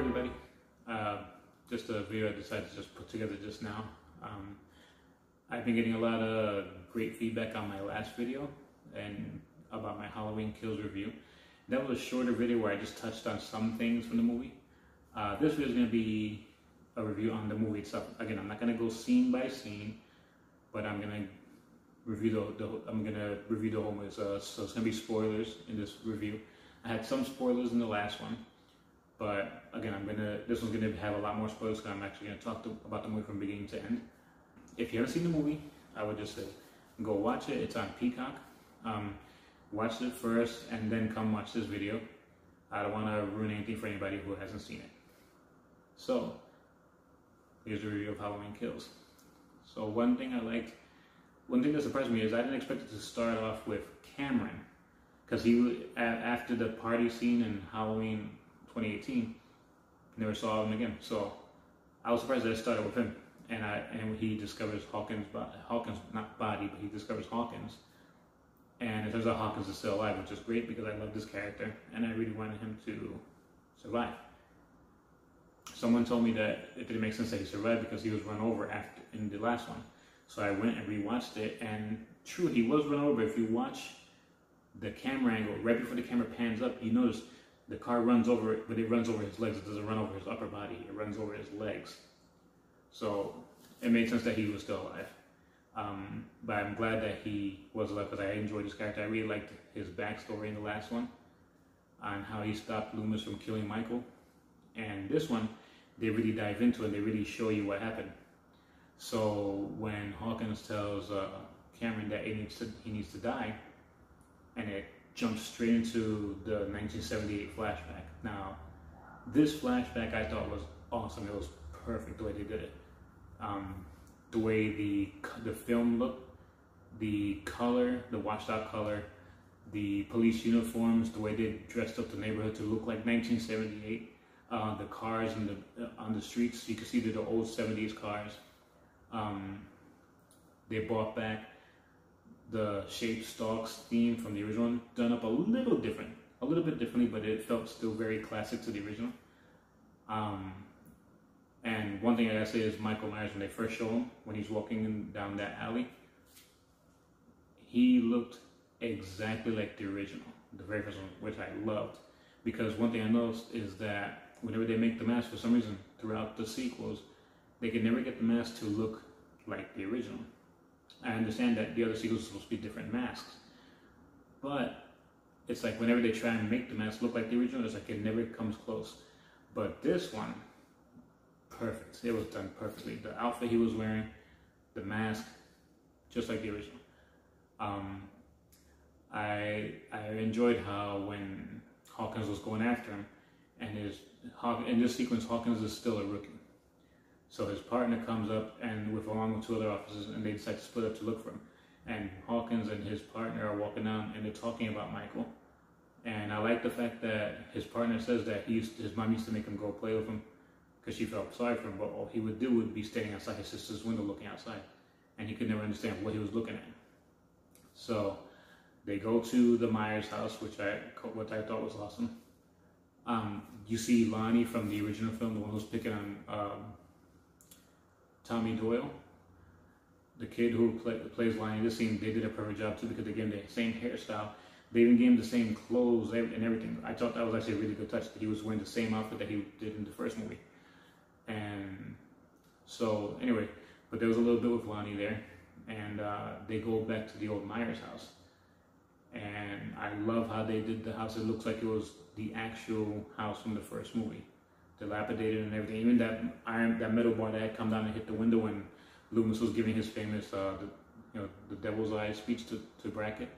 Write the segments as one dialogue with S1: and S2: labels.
S1: everybody. Just a video I decided to just put together just now. I've been getting a lot of great feedback on my last video and about my Halloween Kills review. That was a shorter video where I just touched on some things from the movie. This video is going to be a review on the movie itself. Again, I'm not going to go scene by scene, but I'm going to review the whole movie. So it's going to be spoilers in this review. I had some spoilers in the last one, but again, this one's gonna have a lot more spoilers because I'm actually gonna talk about the movie from beginning to end. If you haven't seen the movie, I would just say go watch it. It's on Peacock. Watch it first and then come watch this video. I don't want to ruin anything for anybody who hasn't seen it. So here's a review of Halloween Kills. So one thing that surprised me is I didn't expect it to start off with Cameron, because he, after the party scene in Halloween 2018, never saw him again. So I was surprised that it started with him, and he discovers Hawkins, not body, but he discovers Hawkins, and it turns out Hawkins is still alive, which is great because I love this character and I really wanted him to survive. Someone told me that it didn't make sense that he survived because he was run over in the last one. So I went and rewatched it, and true, he was run over. But if you watch the camera angle, right before the camera pans up, you notice the car runs over it, but it runs over his legs. It doesn't run over his upper body. It runs over his legs. So it made sense that he was still alive. But I'm glad that he was alive because I enjoyed his character. I really liked his backstory in the last one on how he stopped Loomis from killing Michael. And this one, they really dive into it. They really show you what happened. So when Hawkins tells Cameron that he needs to die, and it jumps straight into the 1978 flashback. Now, this flashback I thought was awesome. It was perfect the way they did it. The way the film looked, the color, the washed out color, the police uniforms, the way they dressed up the neighborhood to look like 1978. The cars on the streets, you can see they're the old 70s cars. They brought back the shaped stalks theme from the original one, done up a little bit differently, but it felt still very classic to the original. And one thing I gotta say is Michael Myers, when they first show him, when he's walking down that alley, he looked exactly like the original, the very first one, which I loved. Because one thing I noticed is that whenever they make the mask, for some reason, throughout the sequels, they can never get the mask to look like the original. I understand that the other sequels are supposed to be different masks, but it's like whenever they try and make the mask look like the original, it's like it never comes close. But this one, perfect. It was done perfectly. The outfit he was wearing, the mask, just like the original. I enjoyed how when Hawkins was going after him, and in this sequence, Hawkins is still a rookie. So his partner comes up and along with two other officers, and they decide to split up to look for him. And Hawkins and his partner are walking down, and they're talking about Michael. And I like the fact that his partner says that his mom used to make him go play with him because she felt sorry for him. But all he would do would be standing outside his sister's window looking outside, and he could never understand what he was looking at. So they go to the Myers house, which I thought was awesome. You see Lonnie from the original film, the one who's picking on Tommy Doyle, the kid who plays Lonnie in this scene. They did a perfect job too because they gave him the same hairstyle. They even gave him the same clothes and everything. I thought that was actually a really good touch. He was wearing the same outfit that he did in the first movie. And so anyway, but there was a little bit with Lonnie there, and they go back to the old Myers house. And I love how they did the house. It looks like it was the actual house from the first movie, dilapidated and everything. Even that metal bar that had come down and hit the window when Loomis was giving his famous, the devil's eye speech to Brackett,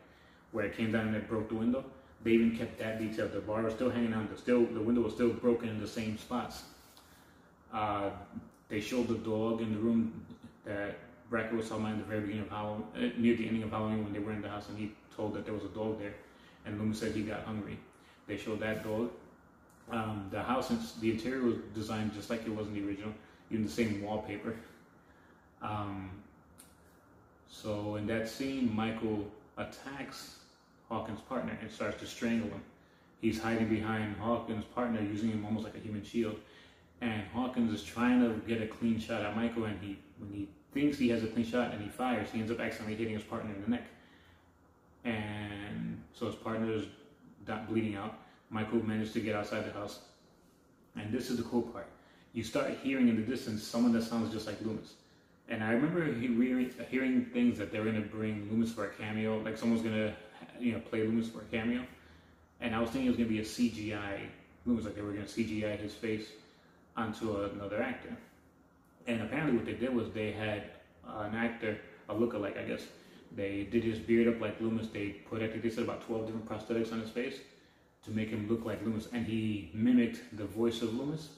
S1: where it came down and it broke the window. They even kept that detail. The bar was still hanging on. The window was still broken in the same spots. They showed the dog in the room that Brackett was talking about in the very beginning of Halloween, near the ending of Halloween, when they were in the house and he told that there was a dog there, and Loomis said he got hungry. They showed that dog. The house, the interior was designed just like it was in the original, even the same wallpaper. So in that scene, Michael attacks Hawkins' partner and starts to strangle him. he's hiding behind Hawkins' partner, using him almost like a human shield. And Hawkins is trying to get a clean shot at Michael, and when he thinks he has a clean shot and he fires, he ends up accidentally hitting his partner in the neck. And so his partner is bleeding out. Michael managed to get outside the house. And this is the cool part. You start hearing in the distance someone that sounds just like Loomis. And I remember hearing things that they were going to bring Loomis for a cameo, like someone's going to play Loomis for a cameo. And I was thinking it was going to be a CGI Loomis, like they were going to CGI his face onto another actor. And apparently what they did was they had an actor, a lookalike, I guess. They did his beard up like Loomis. They put, I think they said about 12 different prosthetics on his face to make him look like Loomis. And he mimicked the voice of Loomis.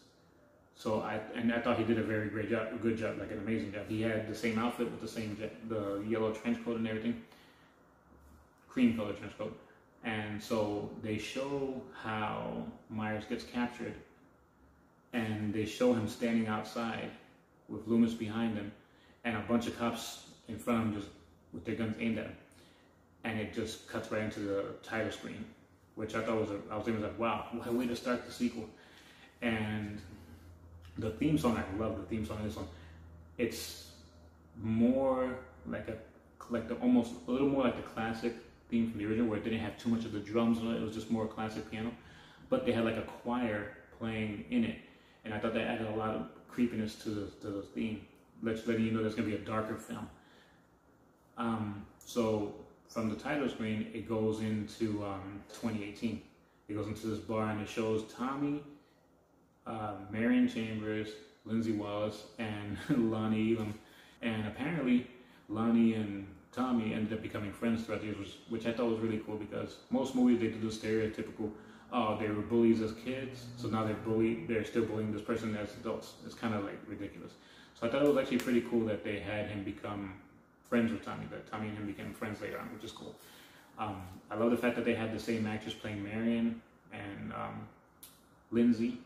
S1: So I thought he did a very good job, like an amazing job. He had the same outfit with the yellow trench coat and everything, cream colored trench coat. And so they show how Myers gets captured, and they show him standing outside with Loomis behind him, and a bunch of cops in front of him just with their guns aimed at him. And it just cuts right into the title screen, which I thought I was thinking like, wow, what a way to start the sequel. And the theme song, I love the theme song of this one. It's more like almost a little more like the classic theme from the original, where it didn't have too much of the drums on it. It was just more classic piano, but they had like a choir playing in it, and I thought that added a lot of creepiness to the theme, letting you know there's gonna be a darker film. So from the title screen, it goes into 2018. It goes into this bar, and it shows Tommy, Marion Chambers, Lindsay Wallace, and Lonnie Elam. And apparently Lonnie and Tommy ended up becoming friends throughout the years, which I thought was really cool, because most movies they do the stereotypical, oh, they were bullies as kids, so now they're still bullying this person as adults. It's kind of like ridiculous. So I thought it was actually pretty cool that they had him become friends with Tommy, that Tommy and him became friends later on, which is cool. I love the fact that they had the same actress playing Marion and Lindsay.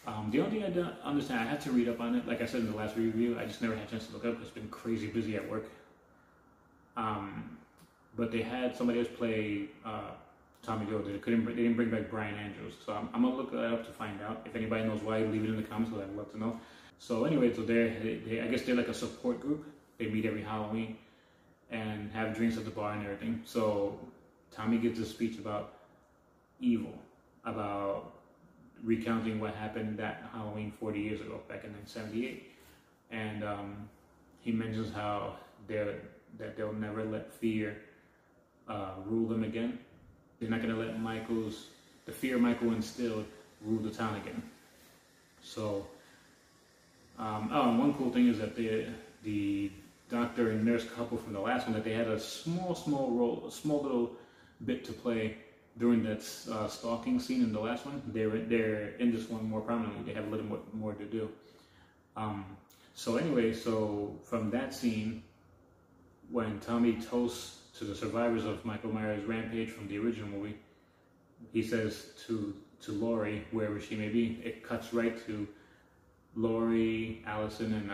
S1: The only thing I don't understand, I had to read up on it. Like I said in the last review, I just never had a chance to look up. It's been crazy busy at work. But they had somebody else play Tommy Joe. They didn't bring back Brian Andrews. So I'm gonna look that up to find out. If anybody knows why, leave it in the comments, because I'd love to know. So anyway, so I guess they're like a support group. They meet every Halloween and have drinks at the bar and everything. So Tommy gives a speech about evil, about recounting what happened that Halloween 40 years ago, back in 1978. And he mentions how they'll never let fear rule them again. They're not going to let the fear Michael instilled rule the town again. So, and one cool thing is that the doctor and nurse couple from the last one, that they had a small little bit to play during that stalking scene in the last one. They're in this one more prominently. They have a little more to do. So anyway, so from that scene, when Tommy toasts to the survivors of Michael Myers' rampage from the original movie, he says to Laurie, wherever she may be, it cuts right to Laurie, Allison, and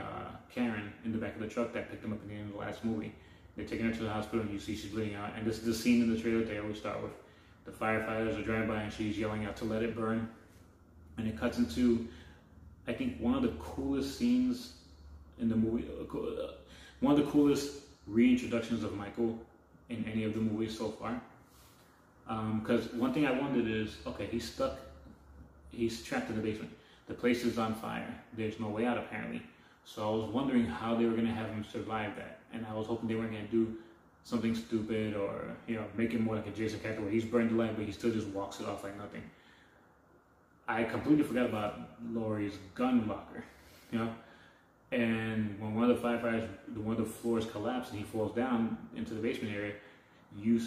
S1: Karen in the back of the truck that picked them up in the end of the last movie. They're taking her to the hospital, and you see she's bleeding out. And this is the scene in the trailer they always start with. The firefighters are driving by, and she's yelling out to let it burn. And it cuts into, I think, one of the coolest scenes in the movie. One of the coolest reintroductions of Michael in any of the movies so far. Because one thing I wondered is, okay, he's trapped in the basement. The place is on fire. There's no way out, apparently. So I was wondering how they were going to have him survive that. And I was hoping they weren't going to do something stupid, or make him more like a Jason character where he's burned alive, but he still just walks it off like nothing. I completely forgot about Laurie's gun locker, And when one of the firefighters, one of the floors collapsed and he falls down into the basement area,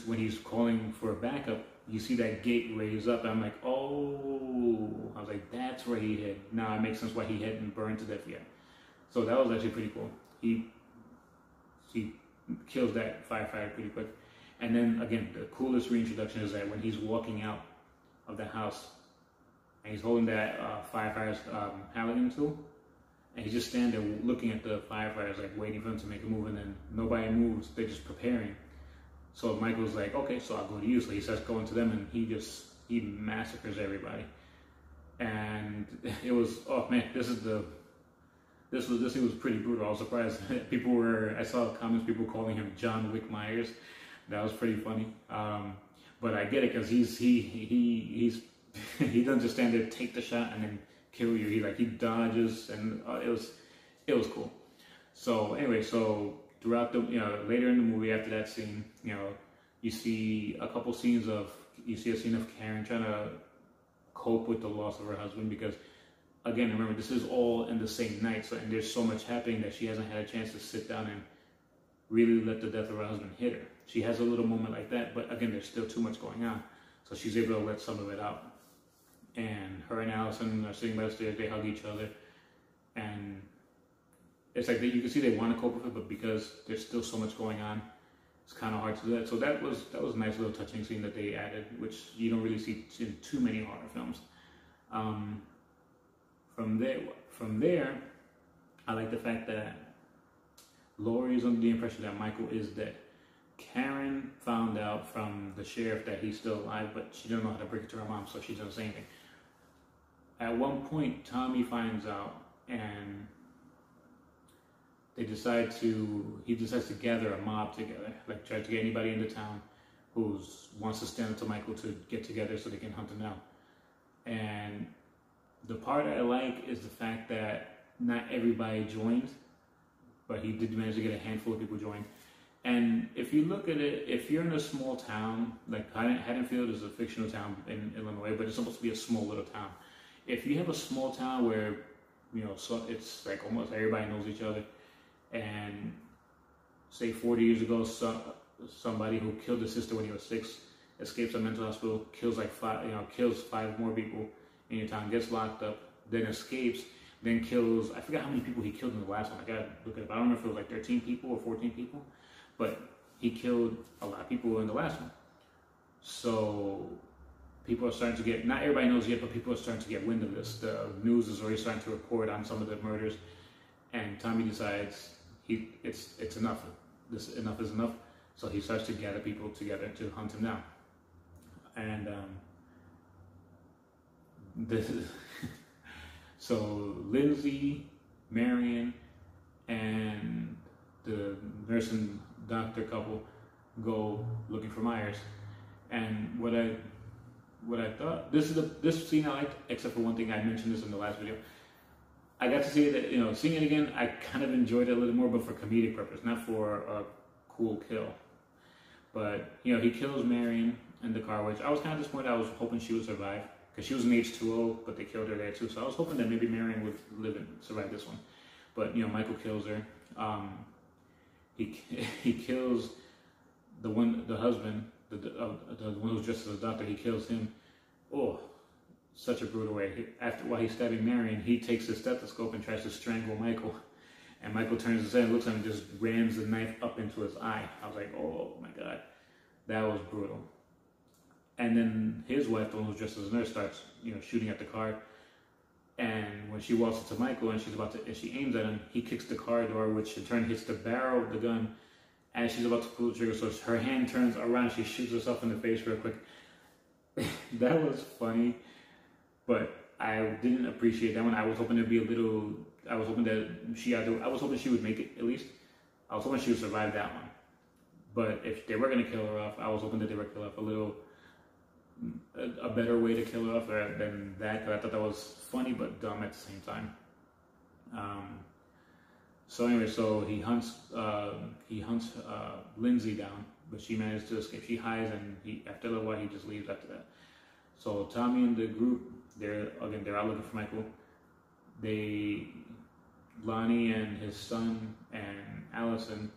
S1: when he's calling for a backup, you see that gate raise up. And I'm like, oh, I was like, that's where he hid. Now it makes sense why he hadn't burned to death yet. So that was actually pretty cool. He kills that firefighter pretty quick. And then again, the coolest reintroduction is that when he's walking out of the house and he's holding that firefighter's Halligan tool, and he's just standing there looking at the firefighters, like waiting for them to make a move, and then nobody moves. They're just preparing. So Michael's like, okay, so I'll go to you. So he starts going to them, and he just he massacres everybody, and it was, oh man, this he was pretty brutal. I was surprised. I saw comments, people calling him John Wick Myers. That was pretty funny. But I get it, because he doesn't just stand there, take the shot, and then kill you. He dodges, and it was cool. So anyway, so throughout the, later in the movie, after that scene, you see a couple scenes of, you see a scene of Karen trying to cope with the loss of her husband, because again, remember, this is all in the same night, so, and there's so much happening that she hasn't had a chance to sit down and really let the death of her husband hit her. She has a little moment like that, but again, there's still too much going on, so she's able to let some of it out. And her and Allison are sitting by the stairs, they hug each other, and it's like you can see they want to cope with it, but because there's still so much going on, it's kind of hard to do that. So that was a nice little touching scene that they added, which you don't really see in too many horror films. From there, I like the fact that Laurie is under the impression that Michael is dead. Karen found out from the sheriff that he's still alive, but she doesn't know how to break it to her mom, so she doesn't say anything. At one point, Tommy finds out, and he decides to gather a mob together, like try to get anybody in the town who wants to stand up to Michael to get together so they can hunt him down. And the part I like is the fact that not everybody joined, but he did manage to get a handful of people joined. And if you look at it, if you're in a small town, like Haddonfield is a fictional town in Illinois, but it's supposed to be a small little town. If you have a small town where, so it's like almost everybody knows each other, and say 40 years ago, somebody who killed his sister when he was 6 escapes a mental hospital, kills kills 5 more people in your town, gets locked up, then escapes, then kills, I forgot how many people he killed in the last one. I gotta look it up. I don't know if it was like 13 people or 14 people, but he killed a lot of people in the last one. So people are starting to get, not everybody knows yet, but people are starting to get wind of this. The news is already starting to report on some of the murders, and Tommy decides it's enough. Enough is enough. So he starts to gather people together to hunt him down. And so Lindsay, Marion, and the nurse and doctor couple go looking for Myers. And what I thought, this scene I liked, except for one thing, I mentioned this in the last video. I got to see it, seeing it again, I kind of enjoyed it a little more, but for comedic purpose, not for a cool kill. But, he kills Marion in the car, which I was kind of disappointed. I was hoping she would survive, because she was an H2O, but they killed her there too. So I was hoping that maybe Marion would live and survive this one. But, Michael kills her. He kills the husband, the one who's dressed as a doctor. He kills him. Oh, such a brutal way. While he's stabbing Marion, he takes his stethoscope and tries to strangle Michael. And Michael turns his head and looks at him and just rams the knife up into his eye. I was like, oh my God, that was brutal. And then his wife, the one who's dressed as a nurse, starts, shooting at the car. And when she walks up to Michael and she aims at him, he kicks the car door, which in turn hits the barrel of the gun as she's about to pull the trigger. So her hand turns around, she shoots herself in the face real quick. That was funny, but I didn't appreciate that one. I was hoping I was hoping she would make it at least. I was hoping she would survive that one. But if they were going to kill her off, I was hoping that they would kill her off a better way to kill her off than that, because I thought that was funny but dumb at the same time. So anyway, so he hunts Lindsay down, but she managed to escape. She hides, and after a little while he just leaves after that. So Tommy and the group, they're out looking for Michael. Lonnie and his son and Allison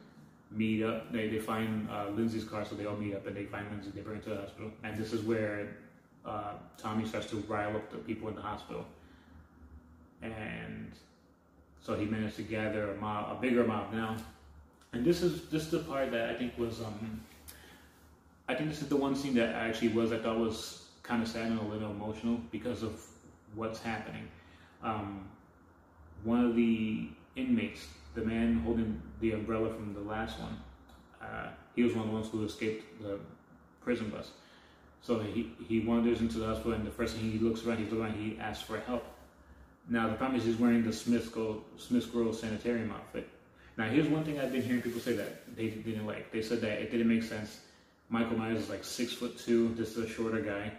S1: meet up. They find Lindsay's car, so they all meet up and they find Lindsay. They bring her to the hospital, and this is where Tommy starts to rile up the people in the hospital. And so he managed to gather a bigger mob now. And this is the part that I think was I think this is the one scene that I thought was kind of sad and a little emotional because of what's happening. One of the inmates, the man holding the umbrella from the last one, he was one of the ones who escaped the prison bus. So he wanders into the hospital, and the first thing he looks around, he asks for help. Now the problem is he's wearing the Smith Grove Sanitarium outfit. Now here's one thing I've been hearing people say that they didn't like. They said that it didn't make sense. Michael Myers is like 6'2". This is a shorter guy.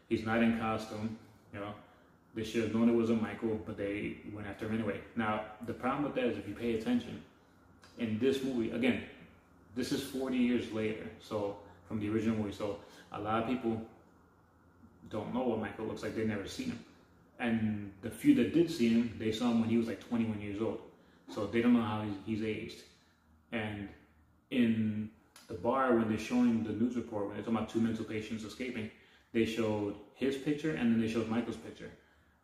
S1: He's not in costume. You know, they should have known it was a Michael, but they went after him anyway. Now the problem with that is if you pay attention, in this movie, again, this is 40 years later, so from the original movie. So a lot of people don't know what Michael looks like. They've never seen him. And the few that did see him, they saw him when he was like 21 years old. So they don't know how he's aged. And in the bar, when they're showing the news report, when they're talking about 2 mental patients escaping, they showed his picture and then they showed Michael's picture.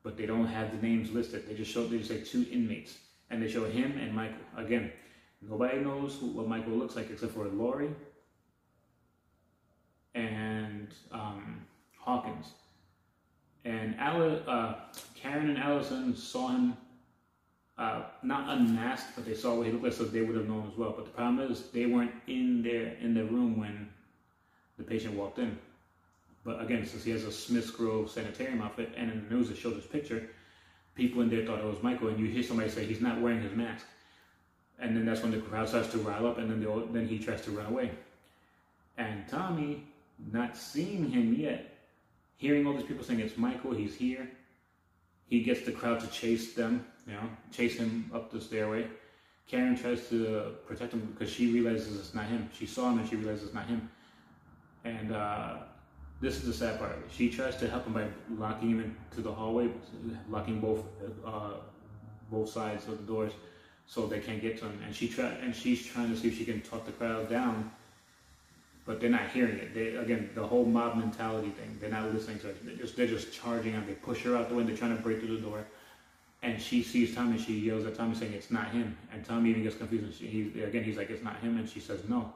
S1: But they don't have the names listed. They just say 2 inmates. And they show him and Michael. Again, nobody knows what Michael looks like except for Laurie and Hawkins. And Karen and Allison saw him not unmasked, but they saw what he looked like, so they would have known as well. But the problem is they weren't in the room when the patient walked in. But again, since he has a Smith Grove Sanitarium outfit, and in the news it showed his picture, people in there thought it was Michael, and you hear somebody say he's not wearing his mask. And then that's when the crowd starts to rile up, and then he tries to run away. And Tommy, not seeing him yet, hearing all these people saying it's Michael, he's here, he gets the crowd to chase them, chase him up the stairway. Karen tries to protect him because she realizes it's not him. She saw him and she realizes it's not him. And this is the sad part of it. She tries to help him by locking him into the hallway, locking both sides of the doors so they can't get to him. And she's trying to see if she can talk the crowd down, but they're not hearing it. Again, the whole mob mentality thing, they're not listening to it. They're just charging out. They push her out the window, trying to break through the door. And she sees Tommy, she yells at Tommy saying it's not him. And Tommy even gets confused. And he's like, it's not him. And she says no.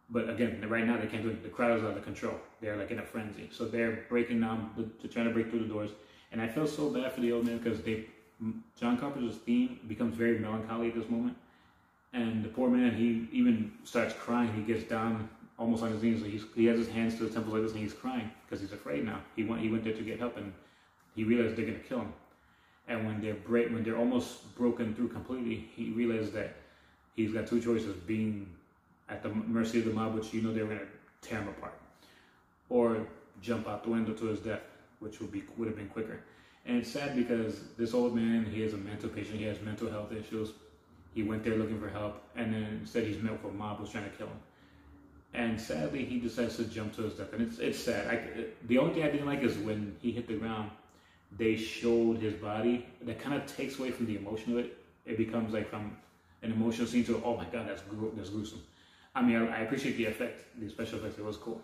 S1: But again, right now they can't do it. The crowd is out of control. They're like in a frenzy. So they're breaking down, trying to break through the doors. And I feel so bad for the old man because John Carpenter's theme becomes very melancholy at this moment. And the poor man, he even starts crying. He gets down almost on his knees. He has his hands to the temples like this, and he's crying because he's afraid now. He went there to get help, and he realized they're going to kill him. And when they're almost broken through completely, he realizes that he's got 2 choices: being at the mercy of the mob, which they were going to tear him apart, or jump out the window to his death, which would have been quicker. And it's sad because this old man, he is a mental patient. He has mental health issues. He went there looking for help, and then instead he's met with a mob who's trying to kill him. And sadly, he decides to jump to his death, and it's sad. The only thing I didn't like is when he hit the ground, they showed his body. That kind of takes away from the emotion of it. It becomes like from an emotional scene to, oh my god, that's gruesome. I mean, I appreciate the effect, the special effects. It was cool,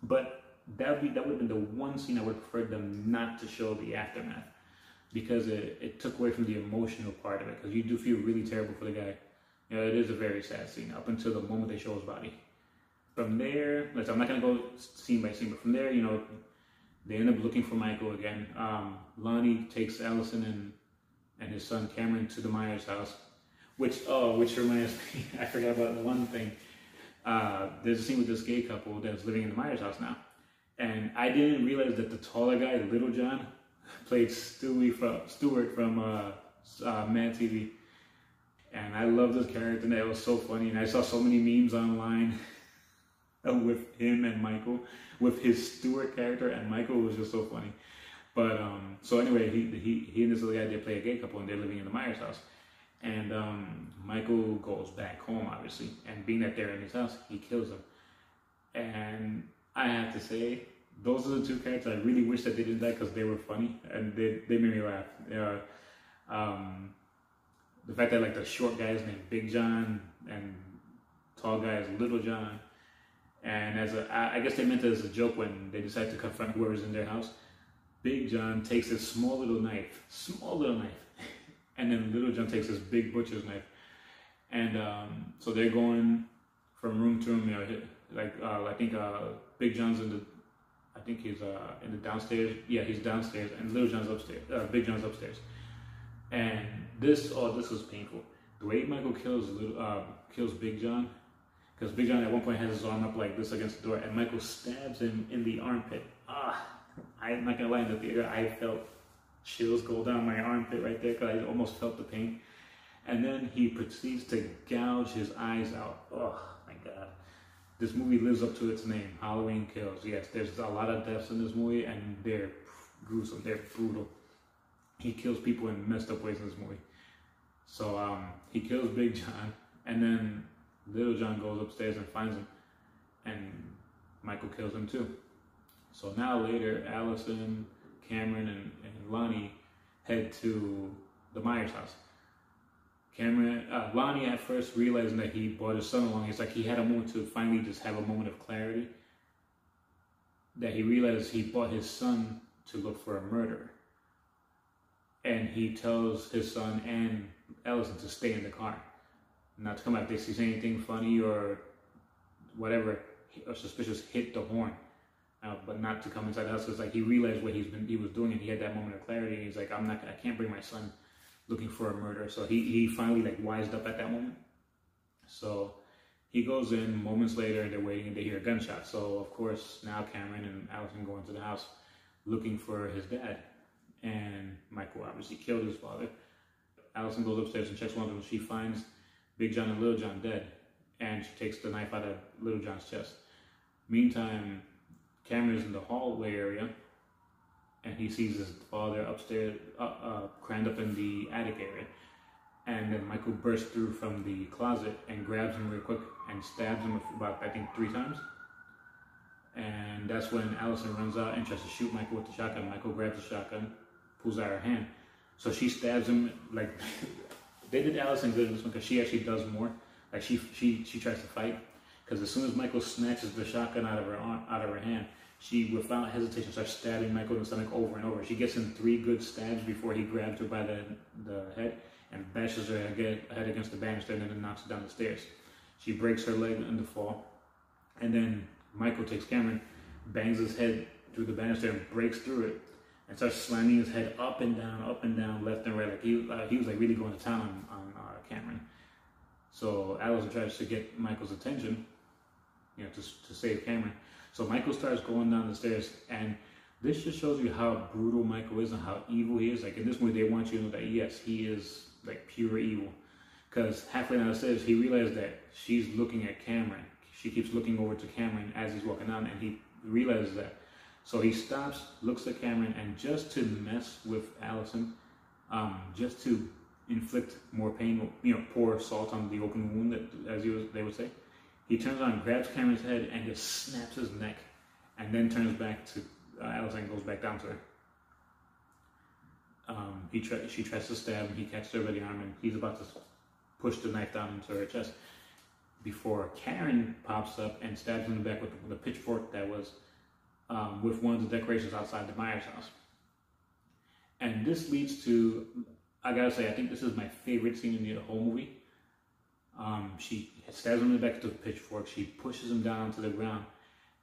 S1: but that would have been the one scene I would prefer them not to show the aftermath, because it took away from the emotional part of it. Because you do feel really terrible for the guy. It is a very sad scene up until the moment they show his body. From there, I'm not gonna go scene by scene, but from there, they end up looking for Michael again. Lonnie takes Allison and his son Cameron to the Myers house, which reminds me, I forgot about the one thing. There's a scene with this gay couple that's living in the Myers house now, and I didn't realize that the taller guy, Little John, played Stewart from Mad TV, and I love this character, and it was so funny. And I saw so many memes online with him and Michael, with his Stewart character, and Michael was just so funny. But so anyway, he and this other guy, they play a gay couple, and they're living in the Myers house. And Michael goes back home, obviously, and being that they're in his house, he kills them. And I have to say, those are the 2 characters I really wish that they didn't die, because they were funny and they made me laugh. The fact that the short guy is named Big John and tall guy is Little John. And I guess they meant it as a joke when they decide to confront whoever's in their house. Big John takes this small little knife, and then Little John takes this big butcher's knife. And so they're going from room to room. I think Big John's he's in the downstairs. Yeah, he's downstairs, and Little John's upstairs. Big John's upstairs. And this was painful. The way Michael kills Big John, because Big John at one point has his arm up like this against the door, and Michael stabs him in the armpit. I'm not gonna lie, in the theater, I felt chills go down my armpit right there because I almost felt the pain. And then he proceeds to gouge his eyes out. Oh my God. This movie lives up to its name, Halloween Kills. Yes, there's a lot of deaths in this movie, and they're gruesome, they're brutal. He kills people in messed up ways in this movie. So he kills Big John, and then Little John goes upstairs and finds him, and Michael kills him too. So now later, Allison, Cameron, and Lonnie head to the Myers house. Lonnie at first realizing that he brought his son along, it's like he had a moment to finally just have a moment of clarity. That he realized he brought his son to look for a murderer. And he tells his son and Allison to stay in the car. Not to come out if they see anything funny or whatever, or suspicious, hit the horn. But not to come inside the house. It's like he realized what he was doing, and he had that moment of clarity. And he's like, I can't bring my son looking for a murder. So he finally like wised up at that moment. So he goes in. Moments later, they're waiting and they hear a gunshot. So of course now Cameron and Allison go into the house looking for his dad. And Michael obviously killed his father. Allison goes upstairs and checks one of them. She finds Big John and Little John dead, and she takes the knife out of Little John's chest. Meantime, Cameron's in the hallway area, and he sees his father upstairs, crammed up in the attic area. And then Michael bursts through from the closet and grabs him real quick and stabs him about, I think, 3 times. And that's when Allison runs out and tries to shoot Michael with the shotgun. Michael grabs the shotgun, pulls out her hand. So she stabs him, like, they did Allison good in this one because she actually does more. Like, she tries to fight. Because as soon as Michael snatches the shotgun out of her hand, she, without hesitation, starts stabbing Michael in the stomach over and over. She gets in 3 good stabs before he grabs her by the head and bashes her head against the banister and then knocks her down the stairs. She breaks her leg in the fall. And then Michael takes Cameron, bangs his head through the banister and breaks through it and starts slamming his head up and down, left and right. Like he was like really going to town on Cameron. So Allison tries to get Michael's attention, to save Cameron. So Michael starts going down the stairs, and this just shows you how brutal Michael is and how evil he is. Like in this movie, they want you to know that yes, he is like pure evil. Because halfway down the stairs, he realized that she's looking at Cameron. She keeps looking over to Cameron as he's walking down, and he realizes that. So he stops, looks at Cameron, and just to mess with Allison, just to inflict more pain, pour salt on the open wound, as they would say, he turns around, grabs Cameron's head, and just snaps his neck, and then turns back to Allison and goes back down to her. She tries to stab him, he catches her by the arm, and he's about to push the knife down into her chest before Karen pops up and stabs him in the back with the pitchfork that was with one of the decorations outside the Myers house. And this leads to, I gotta say, I think this is my favorite scene in the whole movie. She stabs him in the back with the pitchfork, she pushes him down onto the ground,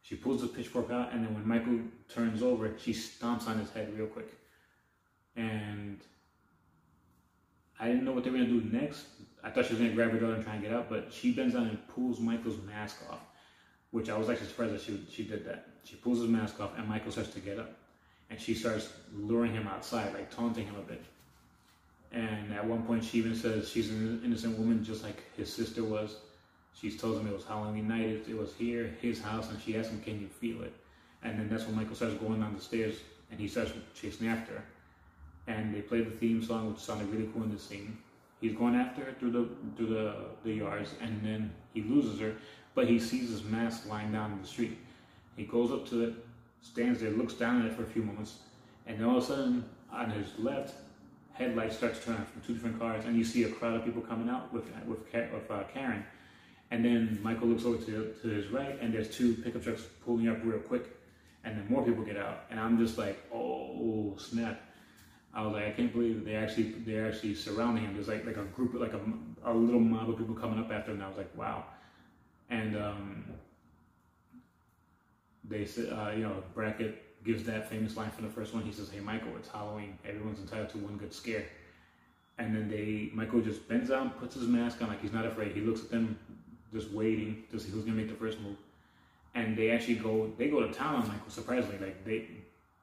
S1: she pulls the pitchfork out, and then when Michael turns over, she stomps on his head real quick. And I didn't know what they were going to do next. I thought she was going to grab her daughter and try and get out, but she bends down and pulls Michael's mask off, which I was actually surprised that she did that. She pulls his mask off, and Michael starts to get up. And she starts luring him outside, like taunting him a bit. And at one point, she even says she's an innocent woman, just like his sister was. She tells him it was Halloween night, it was here, his house, and she asks him, can you feel it? And then that's when Michael starts going down the stairs, and he starts chasing after her. And they play the theme song, which sounded really cool in this scene. He's going after her through the yards, and then he loses her, but he sees his mask lying down in the street. He goes up to it, stands there, looks down at it for a few moments, and then all of a sudden, on his left, headlights start to turn on from 2 different cars, and you see a crowd of people coming out with Karen. And then Michael looks over to his right, and there's 2 pickup trucks pulling up real quick, and then more people get out, and I'm just like, oh snap! I was like, I can't believe they're actually surrounding him. There's like a group, like a little mob of people coming up after him. And I was like, wow. And they said, Brackett gives that famous line from the first one. He says, "Hey Michael, it's Halloween. Everyone's entitled to one good scare." And then Michael just bends down, puts his mask on like he's not afraid. He looks at them just waiting to see who's gonna make the first move. And they actually go to town on Michael. Surprisingly, like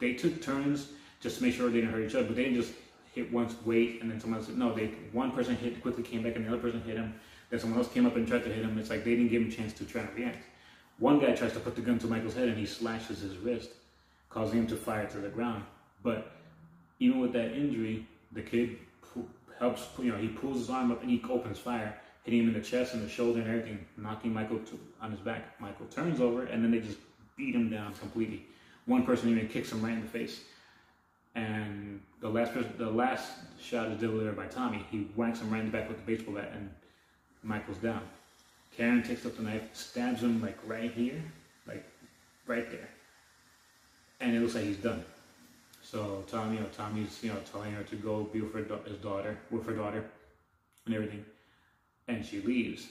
S1: they took turns just to make sure they didn't hurt each other, but they didn't just hit once, wait, and then someone else. No, one person hit, quickly came back, and the other person hit him. Then someone else came up and tried to hit him. It's like they didn't give him a chance to try to react. One guy tries to put the gun to Michael's head, and he slashes his wrist, causing him to fire to the ground. But even with that injury, the kid helps. He pulls his arm up and he opens fire, hitting him in the chest and the shoulder and everything, knocking Michael on his back. Michael turns over, and then they just beat him down completely. One person even kicks him right in the face. And the last shot is delivered by Tommy. He whacks him right in the back with the baseball bat, and Michael's down. Karen takes up the knife, stabs him like right here, like right there, and it looks like he's done. So Tommy's telling her to go be with her daughter, and everything, and she leaves.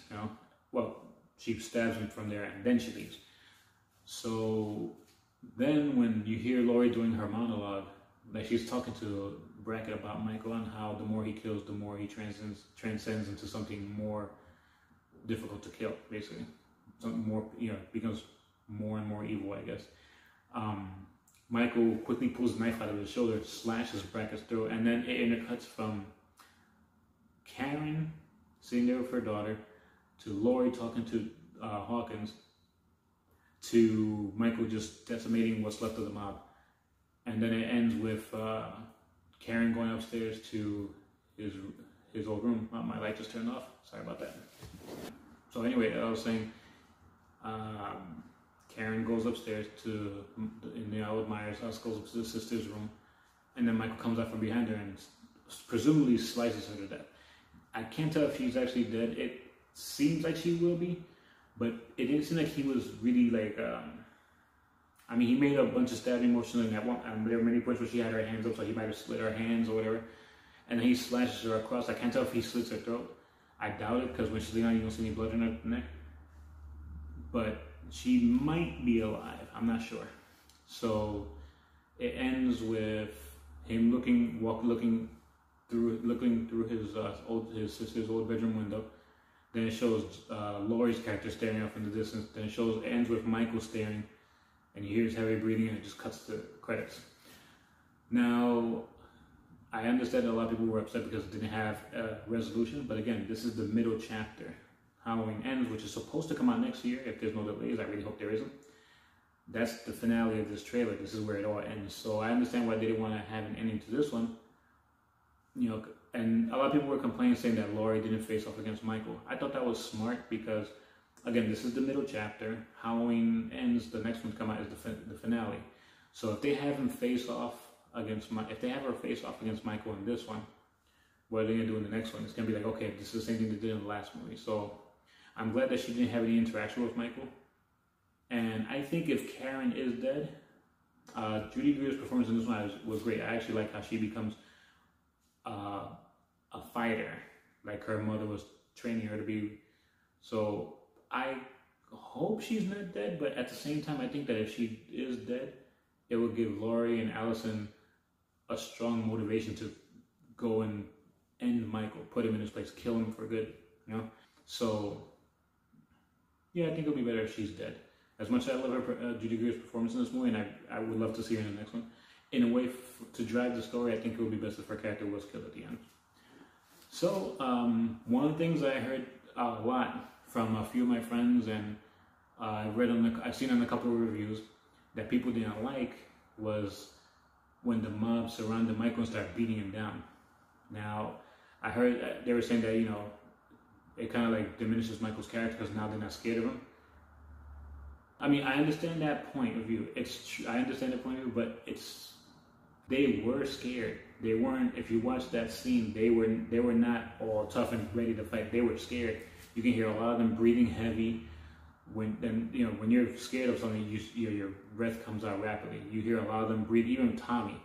S1: Well, she stabs him from there, and then she leaves. So then, when you hear Laurie doing her monologue, like she's talking to Brackett about Michael and how the more he kills, the more he transcends into something more difficult to kill, basically. Something more, becomes more and more evil, I guess. Michael quickly pulls the knife out of his shoulder, slashes Brackett's throat, and then it intercuts from Karen sitting there with her daughter, to Laurie talking to Hawkins, to Michael just decimating what's left of the mob. And then it ends with Karen going upstairs to his old room. My light just turned off. Sorry about that. So anyway, I was saying, Karen goes upstairs in the old Myers house, goes up to the sister's room, and then Michael comes out from behind her and presumably slices her to death. I can't tell if she's actually dead. It seems like she will be, but it didn't seem like he was really like. He made a bunch of stabbing motions in that one, and there were many points where she had her hands up, so he might have slit her hands or whatever. And then he slashes her across. I can't tell if he slits her throat. I doubt it, because when she's laying on, you don't see any blood in her neck. But she might be alive. I'm not sure. So it ends with him looking through his sister's old bedroom window. Then it shows Laurie's character staring off in the distance. Then it ends with Michael staring. And you hear his heavy breathing, and it just cuts to credits. Now, I understand that a lot of people were upset because it didn't have a resolution, but again, this is the middle chapter. Halloween Ends, which is supposed to come out next year, if there's no delays. I really hope there isn't. That's the finale of this trailer. This is where it all ends. So I understand why they didn't want to have an ending to this one. And a lot of people were complaining, saying that Laurie didn't face off against Michael. I thought that was smart because, again, this is the middle chapter. Halloween Ends, the next one to come out is the finale. So if they have him face off against if they have her face off against Michael in this one, what are they gonna do in the next one? It's gonna be like, okay, this is the same thing they did in the last movie. So I'm glad that she didn't have any interaction with Michael. And I think if Karen is dead, Judy Greer's performance in this one was great. I actually like how she becomes a fighter, like her mother was training her to be. So I hope she's not dead, but at the same time, I think that if she is dead, it will give Laurie and Allison a strong motivation to go and end Michael, put him in his place, kill him for good, So, yeah, I think it'll be better if she's dead. As much as I love her, Judy Greer's performance in this movie, and I would love to see her in the next one, in a way, to drive the story, I think it would be best if her character was killed at the end. So, one of the things I heard a lot from a few of my friends, and I've seen on a couple of reviews, that people didn't like was when the mob surrounded Michael and started beating him down. Now, I heard they were saying that, it kind of like diminishes Michael's character because now they're not scared of him. I mean, I understand that point of view. I understand that point of view, but they were scared. They weren't. If you watch that scene, they were not all tough and ready to fight. They were scared. You can hear a lot of them breathing heavy. When you're scared of something, your breath comes out rapidly. You hear a lot of them breathe. Even Tommy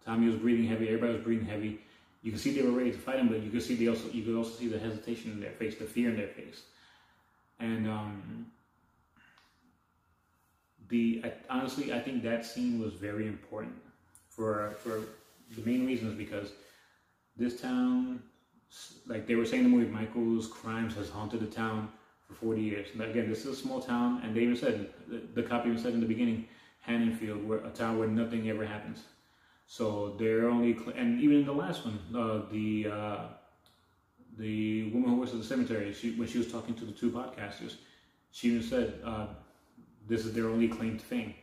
S1: was breathing heavy. Everybody was breathing heavy. You can see they were ready to fight him, but you could also see the hesitation in their face, the fear in their face. And honestly, I think that scene was very important for the main reason is because this town, like they were saying in the movie, Michael's crimes has haunted the town for 40 years. And again, this is a small town, and they even said, the cop even said in the beginning, Haddonfield, where a town where nothing ever happens. So they're only, and even in the last one, the woman who works at the cemetery, when she was talking to the two podcasters, she even said, this is their only claim to fame.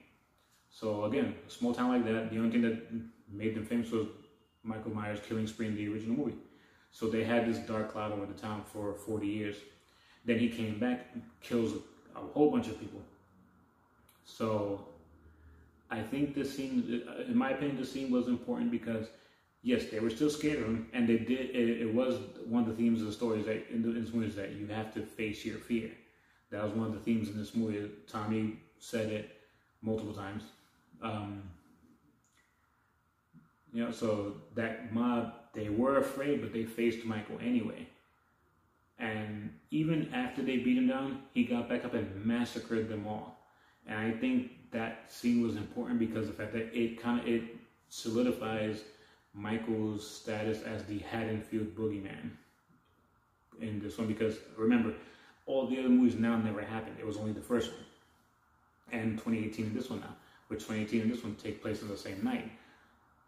S1: So again, a small town like that, the only thing that made them famous was Michael Myers' killing spree in the original movie. So they had this dark cloud over the town for 40 years. Then he came back and kills a whole bunch of people. So I think this scene, in my opinion, this scene was important because, yes, they were still scared of him, and they did. It was one of the themes of the story that in this movie is that you have to face your fear. That was one of the themes in this movie. Tommy said it multiple times. You know, so that mob, they were afraid, but they faced Michael anyway. And even after they beat him down, he got back up and massacred them all. And I think that scene was important because of the fact that it solidifies Michael's status as the Haddonfield boogeyman in this one. Because remember, all the other movies now never happened. It was only the first one. And 2018 in this one now. Which 2018 and this one take place on the same night.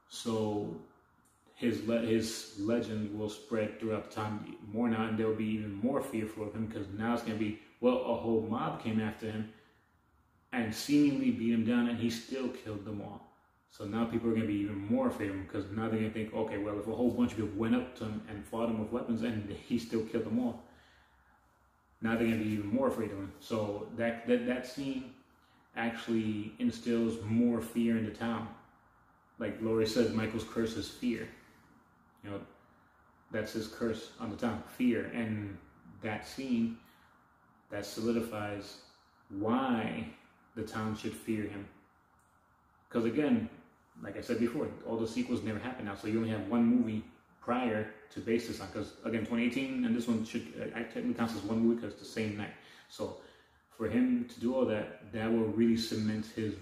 S1: So his legend will spread throughout the time more now, and they'll be even more fearful of him because now it's going to be, well, a whole mob came after him and seemingly beat him down, and he still killed them all. So now people are going to be even more afraid of him because now they're going to think, okay, well, if a whole bunch of people went up to him and fought him with weapons and he still killed them all, now they're going to be even more afraid of him. So that scene actually instills more fear in the town. Like Laurie said, Michael's curse is fear. You know, that's his curse on the town, fear. And that scene, that solidifies why the town should fear him. Because again, like I said before, all the sequels never happened now, so you only have one movie prior to base this on. Because again, 2018 and this one should technically counts as one movie because it's the same night. So for him to do all that, that will really cement his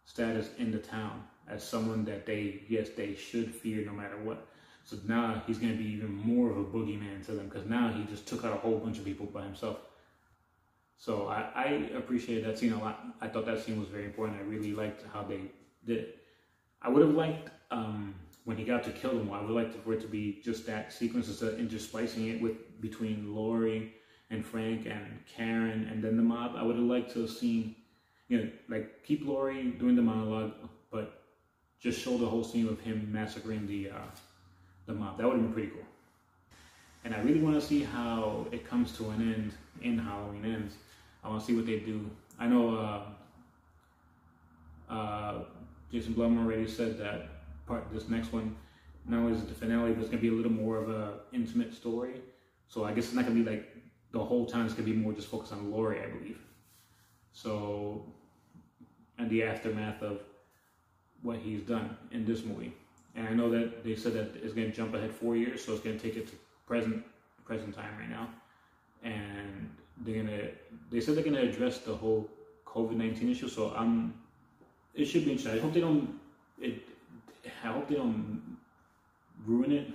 S1: status in the town as someone that they should fear no matter what. So now he's going to be even more of a boogeyman to them because now he just took out a whole bunch of people by himself. So I appreciated that scene a lot. I thought that scene was very important. I really liked how they did it. I would have liked when he got to kill them all, I would like for it to be just that sequence instead of intersplicing it between Laurie and Frank and Karen and then the mob. I would have liked to have seen, you know, like keep Laurie doing the monologue, but just show the whole scene of him massacring the mob. That would have been pretty cool. And I really want to see how it comes to an end in Halloween Ends. I want to see what they do. I know Jason Blum already said that this next one, not only is it the finale, but it's going to be a little more of an intimate story. So I guess it's not going to be like the whole time. It's going to be more just focused on Laurie, I believe. So, and the aftermath of what he's done in this movie. And I know that they said that it's going to jump ahead 4 years, so it's going to take it to present time right now. And they said they're going to address the whole COVID-19 issue. So it should be interesting. I hope they don't ruin it.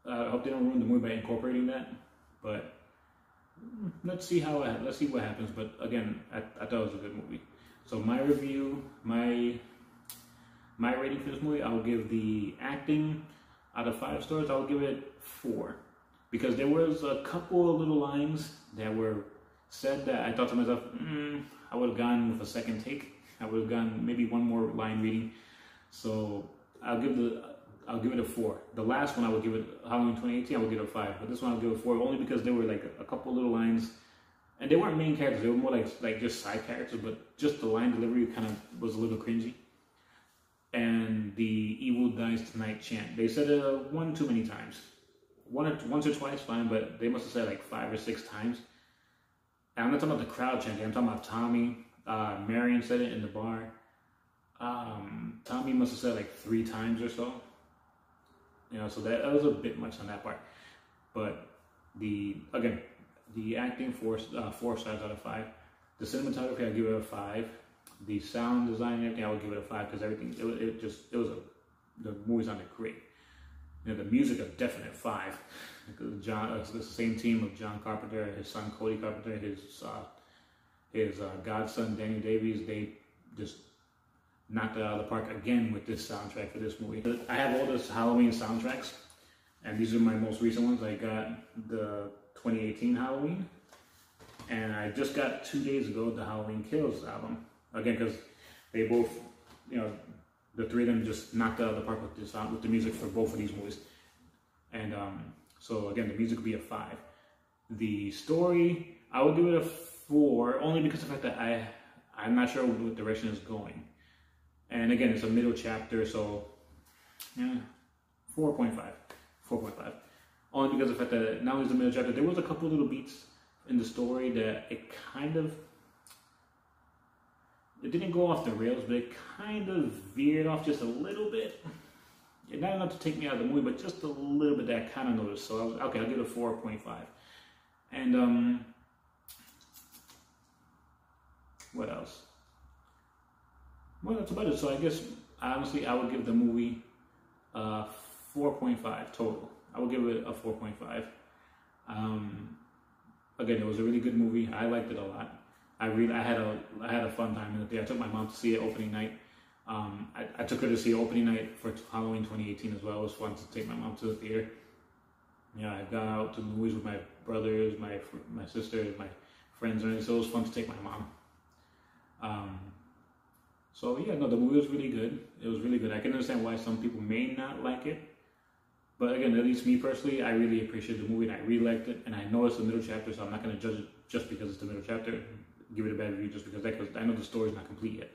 S1: I hope they don't ruin the movie by incorporating that. But let's see what happens. But again, I thought it was a good movie. So my review, my rating for this movie, I'll give the acting out of 5 stars. I'll give it 4 because there was a couple of little lines that were said that I thought to myself, I would have gone with a second take. I would have gone maybe one more line reading. So I'll give it a 4. The last one I would give it, Halloween 2018, I would give it a 5. But this one I'll give it a 4 only because there were like a couple little lines, and they weren't main characters. They were more like just side characters. But just the line delivery kind of was a little cringy. And the "Evil Dies Tonight" chant, they said it one too many times. Once or twice, fine, but they must have said like 5 or 6 times. And I'm not talking about the crowd chanting. I'm talking about Tommy. Marion said it in the bar. Tommy must have said like 3 times or so. You know, so that was a bit much on that part. But the acting 4 stars out of 5. The cinematography, I'll give it a 5. The sound design and everything, I would give it a 5 because everything the movie sounded great. You know, the music a definite 5. Because it's the same team of John Carpenter, his son Cody Carpenter, his godson Daniel Davies. They just knocked it out of the park again with this soundtrack for this movie. I have all this Halloween soundtracks, and these are my most recent ones. I got the 2018 Halloween, and I just got 2 days ago the Halloween Kills album. Again, because they both, you know, the three of them just knocked it out of the park with the music for both of these movies. And so again, the music would be a 5. The story, I would give it a 4, only because of the fact that I'm not sure what direction it's going. And again, it's a middle chapter, so yeah, 4.5. 4.5. Only because of the fact that not only is the middle chapter, there was a couple little beats in the story that it didn't go off the rails, but it kind of veered off just a little bit. Not enough to take me out of the movie, but just a little bit that I kind of noticed. So I'll give it a 4.5. And what else? Well, that's about it. So I guess honestly, I would give the movie 4.5 total. I would give it a 4.5. Again, it was a really good movie. I liked it a lot. I had a fun time in it. I took my mom to see it opening night. I took her to see opening night for Halloween 2018 as well. It was fun to take my mom to the theater. Yeah, I've gone out to the movies with my brothers, my sisters, my friends, and so it was fun to take my mom. So yeah, no, the movie was really good. It was really good. I can understand why some people may not like it, but again, at least me personally, I really appreciate the movie and I really liked it. And I know it's the middle chapter, so I'm not going to judge it just because it's the middle chapter. Give it a bad review just because I know the story's not complete yet.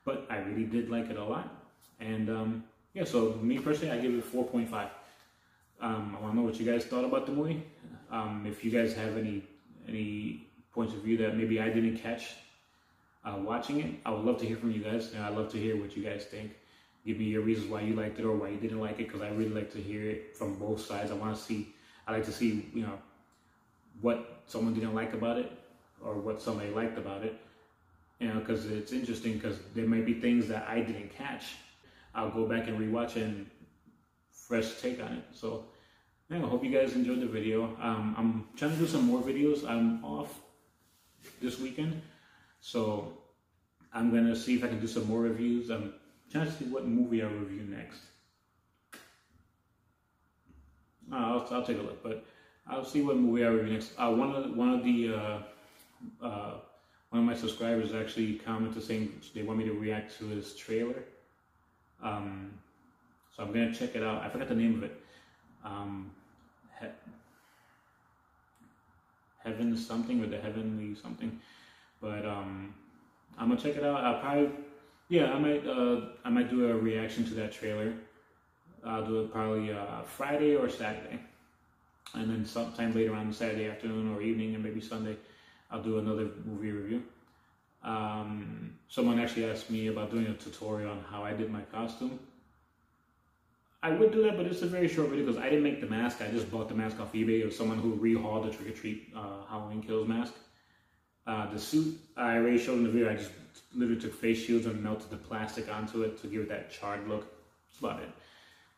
S1: But I really did like it a lot. And yeah, so me personally, I give it 4.5. I want to know what you guys thought about the movie. If you guys have any points of view that maybe I didn't catch watching it, I would love to hear from you guys. And I'd love to hear what you guys think. Give me your reasons why you liked it or why you didn't like it, because I really like to hear it from both sides. I like to see, you know, what someone didn't like about it or what somebody liked about it. You know, because it's interesting, because there might be things that I didn't catch. I'll go back and rewatch it and fresh take on it. So yeah, I hope you guys enjoyed the video. I'm trying to do some more videos. I'm off this weekend, so I'm gonna see if I can do some more reviews. I'm trying to see what movie I'll review next. I'll take a look, but I'll see what movie I review next. One of my subscribers actually commented saying they want me to react to his trailer. So I'm gonna check it out. I forgot the name of it. Heaven something, or the Heavenly something. But I'm gonna check it out. I might do a reaction to that trailer. I'll do it probably Friday or Saturday, and then sometime later on Saturday afternoon or evening, and maybe Sunday, I'll do another movie review. Someone actually asked me about doing a tutorial on how I did my costume. I would do that, but it's a very short video because I didn't make the mask. I just bought the mask off eBay. It was someone who rehauled the Trick or Treat Halloween Kills mask. The suit I already showed in the video. I just literally took face shields and melted the plastic onto it to give it that charred look. That's about it.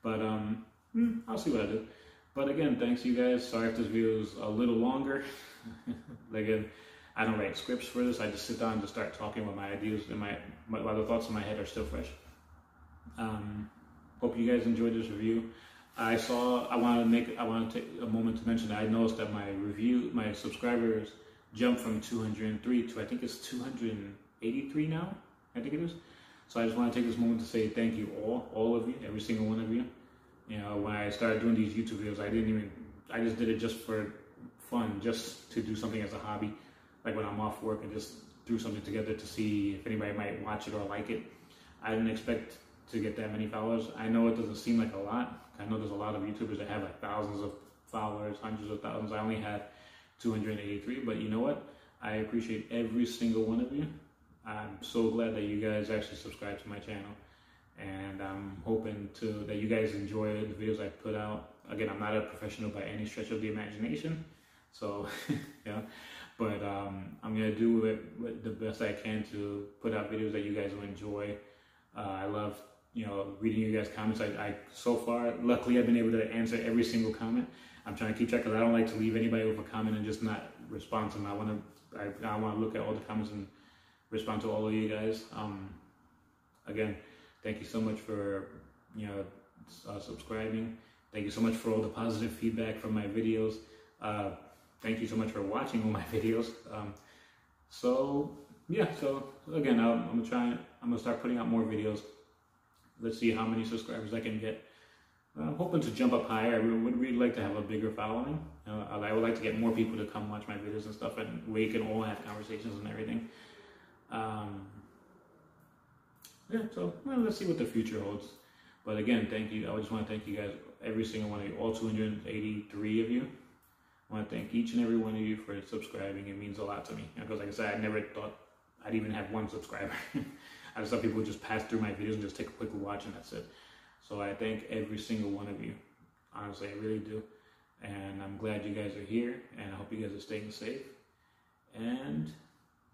S1: But I'll see what I do. But again, thanks you guys. Sorry if this video is a little longer. Again, I don't write scripts for this. I just sit down and just start talking with my ideas and while the thoughts in my head are still fresh. Hope you guys enjoyed this review. I want to take a moment to mention that I noticed that my subscribers jumped from 203 to I think it's 283 now. I think it is. So I just want to take this moment to say thank you all of you, every single one of you. You know, when I started doing these YouTube videos, I just did it just for fun, just to do something as a hobby. Like when I'm off work, I just threw something together to see if anybody might watch it or like it. I didn't expect to get that many followers. I know it doesn't seem like a lot. I know there's a lot of YouTubers that have like thousands of followers, hundreds of thousands. I only had 283, but you know what? I appreciate every single one of you. I'm so glad that you guys actually subscribe to my channel, and I'm hoping that you guys enjoy the videos I put out. Again, I'm not a professional by any stretch of the imagination, so yeah, but I'm gonna do it the best I can to put out videos that you guys will enjoy. I love you know, reading you guys' comments. I so far, luckily, I've been able to answer every single comment. I'm trying to keep track because I don't like to leave anybody with a comment and just not respond to them. I want to look at all the comments and respond to all of you guys. Again, thank you so much for, you know, subscribing. Thank you so much for all the positive feedback from my videos. Thank you so much for watching all my videos. So yeah, so again, I'm gonna start putting out more videos. Let's see how many subscribers I can get. I'm hoping to jump up higher. I would really like to have a bigger following. I would like to get more people to come watch my videos and stuff, and we can all have conversations and everything. Yeah, so well, let's see what the future holds. But again, thank you. I just want to thank you guys, every single one of you, all 283 of you. I want to thank each and every one of you for subscribing. It means a lot to me. Because like I said, I never thought I'd even have one subscriber. I just thought people would just pass through my videos and just take a quick watch and that's it. So I thank every single one of you. Honestly, I really do. And I'm glad you guys are here, and I hope you guys are staying safe. And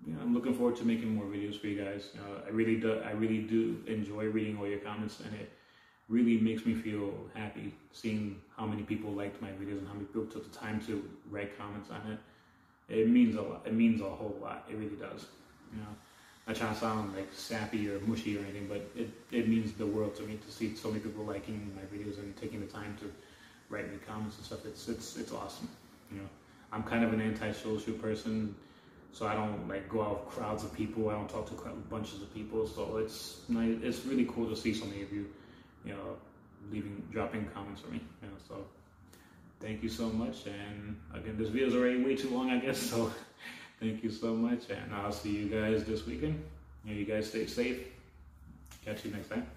S1: you know, I'm looking forward to making more videos for you guys. I really do enjoy reading all your comments, and it really makes me feel happy seeing how many people liked my videos and how many people took the time to write comments on it. It means a lot. It means a whole lot. It really does. You know, not trying to sound like sappy or mushy or anything, but it means the world to me to see so many people liking my videos and taking the time to write me comments and stuff. It's awesome. You know, I'm kind of an antisocial person, so I don't like go out with crowds of people. I don't talk to bunches of people. So it's really cool to see so many of you, you know, dropping comments for me. You know, so thank you so much. And again, this video is already way too long, I guess. So thank you so much, and I'll see you guys this weekend. You guys stay safe. Catch you next time.